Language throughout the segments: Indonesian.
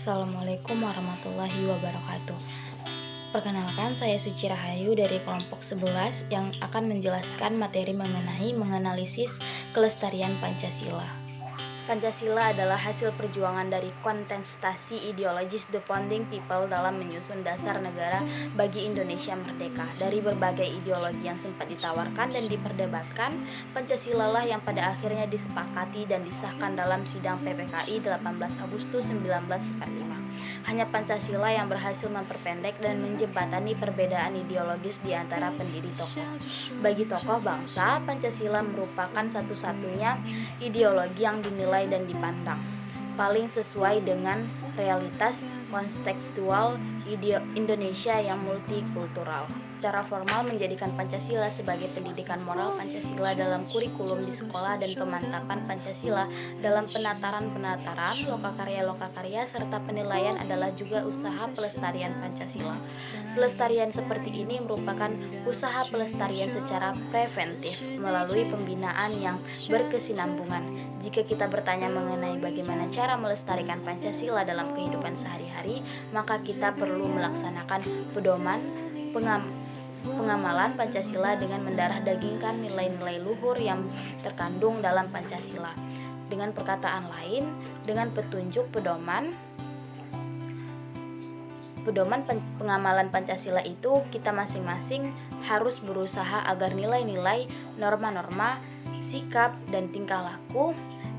Assalamualaikum warahmatullahi wabarakatuh. Perkenalkan, saya Suci Rahayu dari kelompok 11 yang akan menjelaskan materi mengenai menganalisis kelestarian Pancasila. Pancasila adalah hasil perjuangan dari kontestasi ideologis the founding people dalam menyusun dasar negara bagi Indonesia merdeka. Dari berbagai ideologi yang sempat ditawarkan dan diperdebatkan, Pancasila lah yang pada akhirnya disepakati dan disahkan dalam sidang PPKI 18 Agustus 1945. Hanya Pancasila yang berhasil memperpendek dan menjembatani perbedaan ideologis di antara pendiri tokoh. Bagi tokoh bangsa, Pancasila merupakan satu-satunya ideologi yang dinilai dan dipandang paling sesuai dengan realitas kontekstual Indonesia yang multikultural. Secara formal menjadikan Pancasila sebagai pendidikan moral Pancasila dalam kurikulum di sekolah dan pemantapan Pancasila dalam penataran lokakarya serta penilaian adalah juga usaha pelestarian Pancasila. Pelestarian seperti ini merupakan usaha pelestarian secara preventif melalui pembinaan yang berkesinambungan. Jika kita bertanya mengenai bagaimana cara melestarikan Pancasila dalam kehidupan sehari-hari, maka kita perlu melaksanakan pedoman pengamalan Pancasila dengan mendarah dagingkan nilai-nilai luhur yang terkandung dalam Pancasila. Dengan perkataan lain, dengan petunjuk pedoman pengamalan Pancasila itu, kita masing-masing harus berusaha agar nilai-nilai, norma-norma, sikap, dan tingkah laku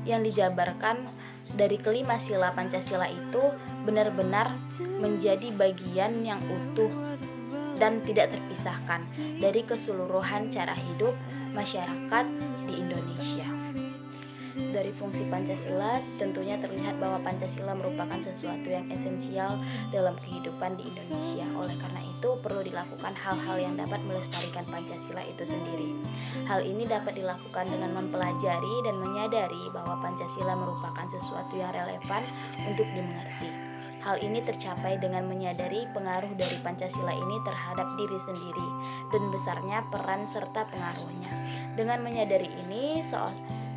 yang dijabarkan dari kelima sila Pancasila itu benar-benar menjadi bagian yang utuh dan tidak terpisahkan dari keseluruhan cara hidup masyarakat di Indonesia. Dari fungsi Pancasila tentunya terlihat bahwa Pancasila merupakan sesuatu yang esensial dalam kehidupan di Indonesia. Oleh karena itu perlu dilakukan hal-hal yang dapat melestarikan Pancasila itu sendiri. Hal ini dapat dilakukan dengan mempelajari dan menyadari bahwa Pancasila merupakan sesuatu yang relevan untuk dimengerti. Hal ini tercapai dengan menyadari pengaruh dari Pancasila ini terhadap diri sendiri dan besarnya peran serta pengaruhnya. Dengan menyadari ini,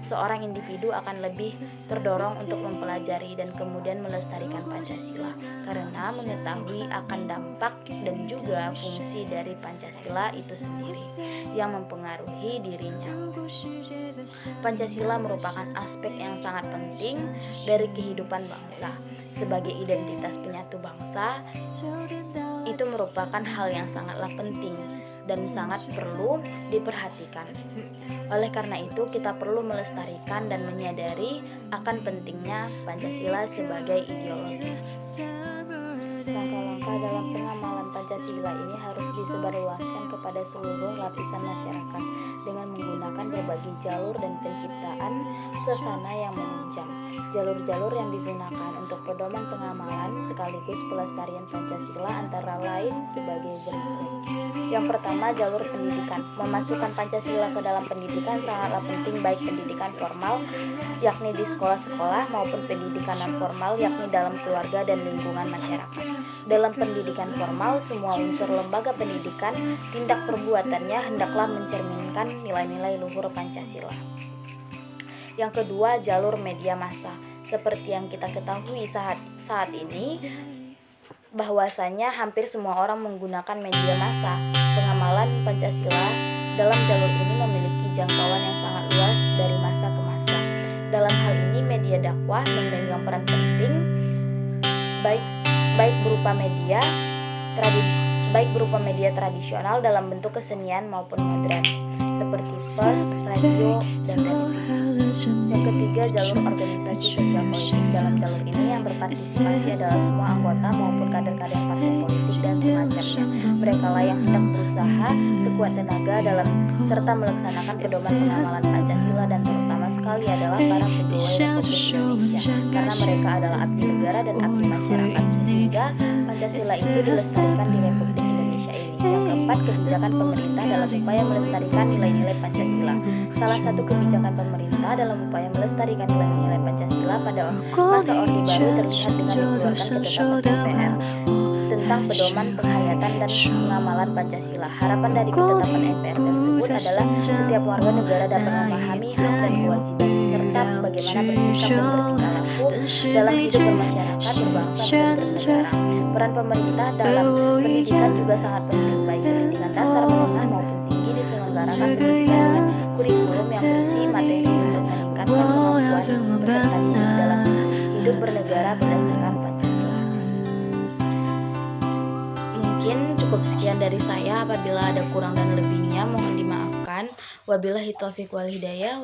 seorang individu akan lebih terdorong untuk mempelajari dan kemudian melestarikan Pancasila karena mengetahui akan dampak dan juga fungsi dari Pancasila itu sendiri yang mempengaruhi dirinya. Pancasila merupakan aspek yang sangat penting dari kehidupan bangsa. Sebagai identitas penyatu bangsa, itu merupakan hal yang sangatlah penting dan sangat perlu diperhatikan. Oleh karena itu, kita perlu melestarikan dan menyadari akan pentingnya Pancasila sebagai ideologi. Langkah-langkah dalam pengamalan Pancasila ini harus disebarluaskan kepada seluruh lapisan masyarakat dengan menggunakan berbagai jalur dan penciptaan suasana yang menunjang. Jalur-jalur yang digunakan untuk pedoman pengamalan sekaligus pelestarian Pancasila antara lain sebagai berikut. Yang pertama, jalur pendidikan. Memasukkan Pancasila ke dalam pendidikan sangatlah penting, baik pendidikan formal yakni di sekolah-sekolah maupun pendidikan non formal yakni dalam keluarga dan lingkungan masyarakat. Dalam pendidikan formal, semua unsur lembaga pendidikan, tindak perbuatannya hendaklah mencerminkan nilai-nilai luhur Pancasila. Yang kedua, jalur media massa. Seperti yang kita ketahui saat ini, bahwasanya hampir semua orang menggunakan media massa. Pengamalan Pancasila dalam jalur ini memiliki jangkauan yang sangat luas dari masa ke masa. Dalam hal ini, media dakwah memegang peran penting baik berupa media tradisional dalam bentuk kesenian maupun modern seperti pers, radio, dan televisi. Yang ketiga, jalur organisasi sosial politik. Dalam jalur ini yang berpartisipasi adalah semua anggota maupun kader-kader partai politik dan semacamnya. Mereka lah yang hendak berusaha sekuat tenaga dalam serta melaksanakan pedoman pengamalan Pancasila, dan terutama sekali adalah para pegawai Republik Indonesia karena mereka adalah abdi negara dan abdi masyarakat, sehingga Pancasila itu dilestarikan di Republik Indonesia ini. Yang keempat, kebijakan pemerintah dalam upaya melestarikan nilai-nilai Pancasila. Salah satu kebijakan pemerintah dalam upaya melestarikan nilai-nilai Pancasila pada masa Orde Baru terlihat dengan dikeluarkan ketetapan MPR tentang pedoman penghayatan dan pengamalan Pancasila. Harapan dari ketetapan MPR tersebut adalah setiap warga negara dapat memahami hak dan kewajiban serta bagaimana bersikap dan bertingkah laku dalam hidup bermasyarakat, berbangsa, dan bernegara. Peran pemerintah dalam pendidikan juga sangat penting, baik pendidikan dasar, menengah maupun tinggi, diselenggarakan pendidikan dengan kurikulum yang berisi materi untuk meningkatkan kemampuan peserta didik dalam hidup bernegara berdasarkan Pancasila. Mungkin cukup sekian dari saya. Apabila ada kurang dan lebihnya mohon dimaafkan. Wabillahi taufiq wal hidayah.